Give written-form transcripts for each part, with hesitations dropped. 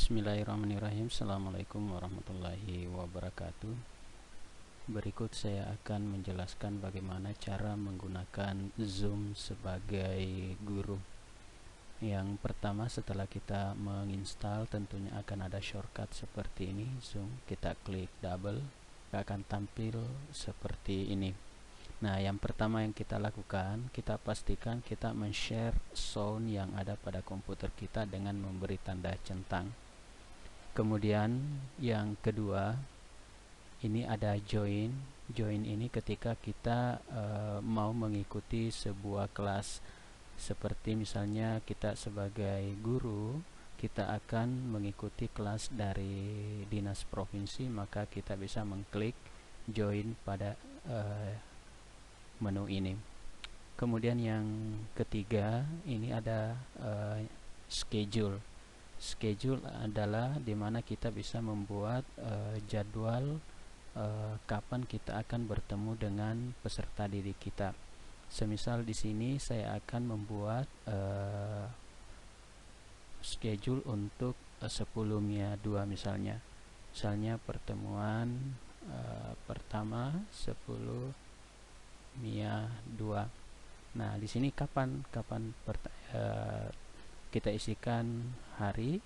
Bismillahirrahmanirrahim. Assalamualaikum warahmatullahi wabarakatuh. Berikut saya akan menjelaskan bagaimana cara menggunakan Zoom sebagai guru. Yang pertama, setelah kita menginstal, tentunya akan ada shortcut seperti ini, Zoom. Kita klik double, akan tampil seperti ini. Nah, yang pertama yang kita lakukan, kita pastikan kita men-share sound yang ada pada komputer kita dengan memberi tanda centang. Kemudian yang kedua, ini ada join. Join ini ketika kita mau mengikuti sebuah kelas. Seperti misalnya kita sebagai guru, kita akan mengikuti kelas dari dinas provinsi, maka kita bisa mengklik join pada menu ini. Kemudian yang ketiga, ini ada schedule. Schedule adalah dimana kita bisa membuat jadwal kapan kita akan bertemu dengan peserta didik kita. Semisal di sini saya akan membuat schedule untuk 10-2 misalnya. Misalnya pertemuan pertama 10-2. Nah, di sini kapan kita isikan hari,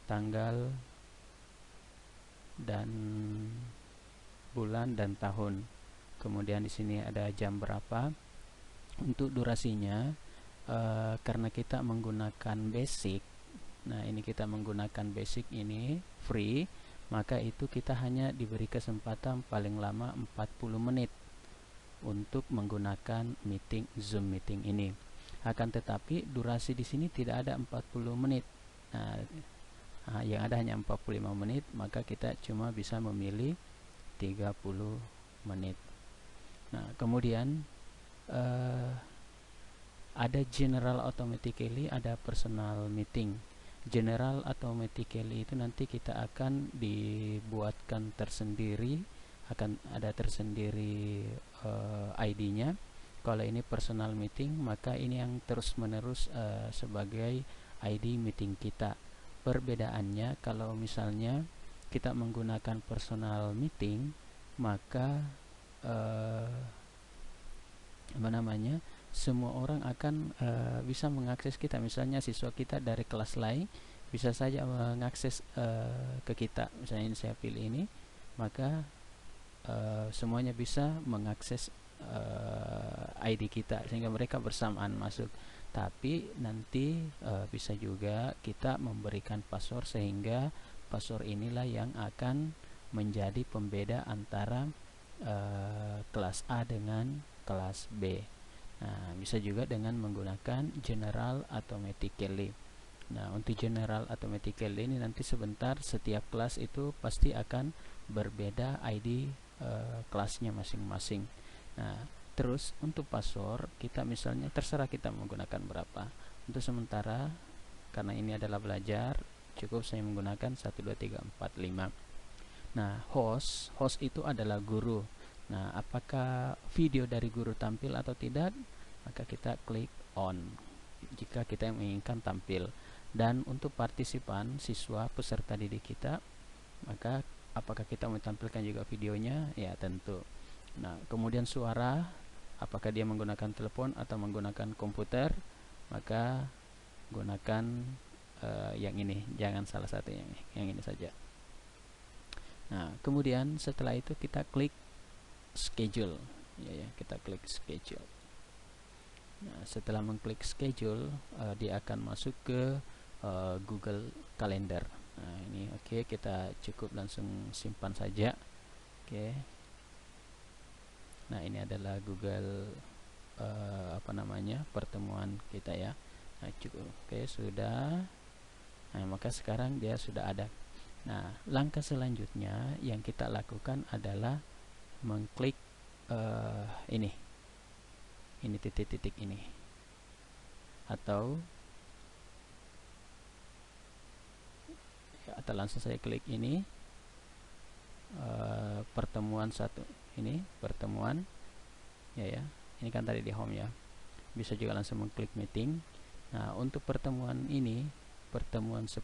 tanggal, dan bulan dan tahun. Kemudian di sini ada jam berapa. Untuk durasinya, karena kita menggunakan basic, nah ini kita menggunakan basic ini free, maka itu kita hanya diberi kesempatan paling lama 40 menit untuk menggunakan meeting Zoom meeting ini. Akan tetapi durasi di sini tidak ada 40 menit. Nah, yang ada hanya 45 menit, maka kita cuma bisa memilih 30 menit. Nah, kemudian ada general automatically, ada personal meeting. General automatically itu nanti kita akan dibuatkan tersendiri, akan ada tersendiri ID-nya. Kalau ini personal meeting, maka ini yang terus-menerus sebagai ID meeting kita. Perbedaannya, kalau misalnya kita menggunakan personal meeting, maka semua orang akan bisa mengakses kita. Misalnya siswa kita dari kelas lain bisa saja mengakses ke kita. Misalnya ini saya pilih ini, maka semuanya bisa mengakses ID kita sehingga mereka bersamaan masuk. Tapi nanti bisa juga kita memberikan password, sehingga password inilah yang akan menjadi pembeda antara kelas A dengan kelas B. Nah, bisa juga dengan menggunakan general automatically. Nah, untuk general automatically ini nanti sebentar, setiap kelas itu pasti akan berbeda ID kelasnya masing-masing. Nah, terus untuk password kita misalnya terserah kita menggunakan berapa. Untuk sementara, karena ini adalah belajar, cukup saya menggunakan 1 2 3 4 5. Nah, host itu adalah guru. Nah, apakah video dari guru tampil atau tidak? Maka kita klik on jika kita menginginkan tampil. Dan untuk partisipan, siswa peserta didik kita, maka apakah kita mau tampilkan juga videonya? Ya, tentu. Nah, kemudian suara, apakah dia menggunakan telepon atau menggunakan komputer? Maka gunakan yang ini, jangan salah satu yang ini saja. Nah, kemudian setelah itu kita klik schedule, ya, kita klik schedule. Nah, setelah mengklik schedule, dia akan masuk ke Google Calendar. Nah, ini oke, kita cukup langsung simpan saja. Oke. Nah, ini adalah Google pertemuan kita ya. Nah, cukup. Oke, sudah. Nah, maka sekarang dia sudah ada. Nah, langkah selanjutnya yang kita lakukan adalah mengklik ini titik-titik ini, atau langsung saya klik ini pertemuan satu, ini pertemuan ya, ini kan tadi di home ya. Bisa juga langsung mengklik meeting. Nah, untuk pertemuan ini, pertemuan 10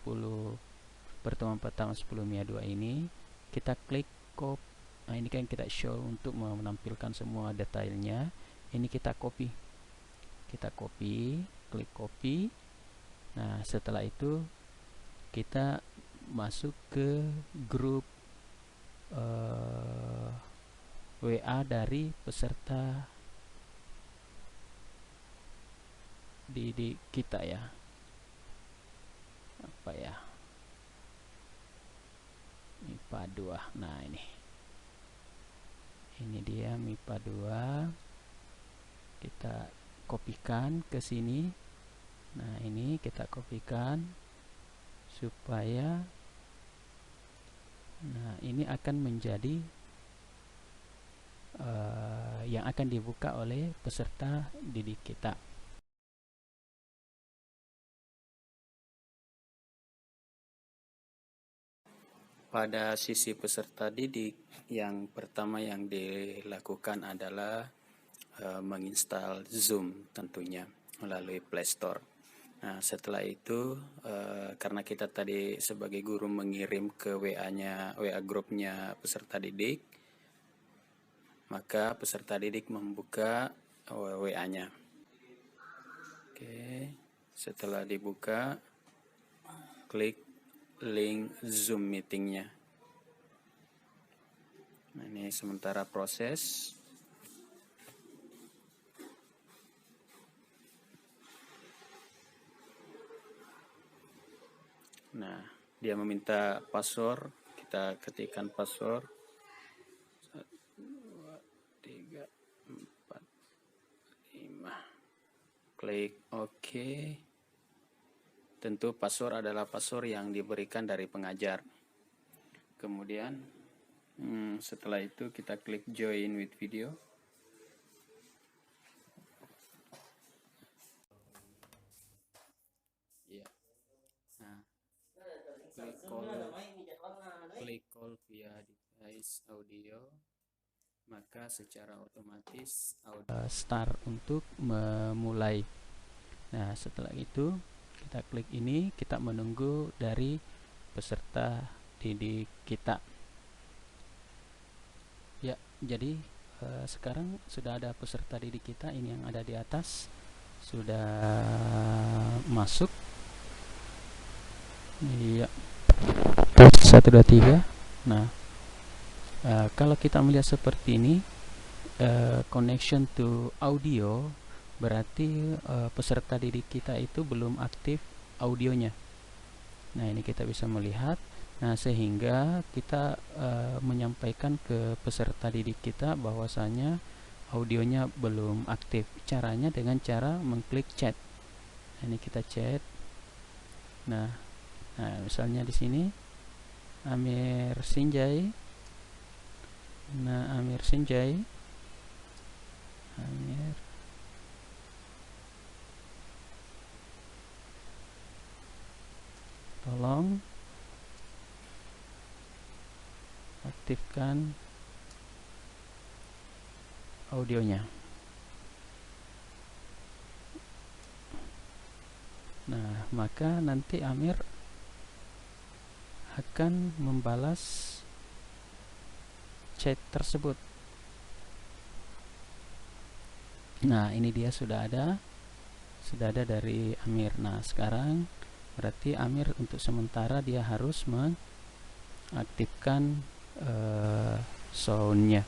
pertemuan pertama sebelum MIA 2 ini, kita klik copy. Nah, ini kan kita show untuk menampilkan semua detailnya. Ini kita copy. Kita copy, klik copy. Nah, setelah itu kita masuk ke grup WA dari peserta didik kita ya. Apa ya? MIPA 2. Nah, ini dia MIPA 2. Kita kopikan ke sini. Nah, ini kita kopikan supaya ini akan menjadi yang akan dibuka oleh peserta didik kita. Pada sisi peserta didik, yang pertama yang dilakukan adalah menginstal Zoom tentunya melalui Play Store. Nah, setelah itu karena kita tadi sebagai guru mengirim ke WA grupnya peserta didik, maka peserta didik membuka WA-nya. Oke, setelah dibuka, klik link Zoom meetingnya. Nah, ini sementara proses. Nah, dia meminta password, kita ketikkan password 1, 2, 3, 4, 5. Klik OK. Tentu password adalah password yang diberikan dari pengajar. Kemudian setelah itu kita klik join with video. Ya. Nah, klik call via device audio, maka secara otomatis start untuk memulai. Nah, setelah itu kita klik ini, kita menunggu dari peserta didik kita. Ya, jadi sekarang sudah ada peserta didik kita, ini yang ada di atas sudah masuk. Iya, 1, 2, 3. Nah, kalau kita melihat seperti ini, connection to audio, berarti peserta didik kita itu belum aktif audionya. Nah, ini kita bisa melihat. Nah, sehingga kita menyampaikan ke peserta didik kita bahwasanya audionya belum aktif. Caranya dengan cara mengklik chat. Nah, ini kita chat. Nah, misalnya di sini Amir Sinjai. Nah, Amir Sinjai. Amir. Tolong aktifkan audionya. Nah, maka nanti Amir akan membalas chat tersebut. Nah, ini dia sudah ada dari Amir. Nah, sekarang berarti Amir untuk sementara dia harus mengaktifkan soundnya.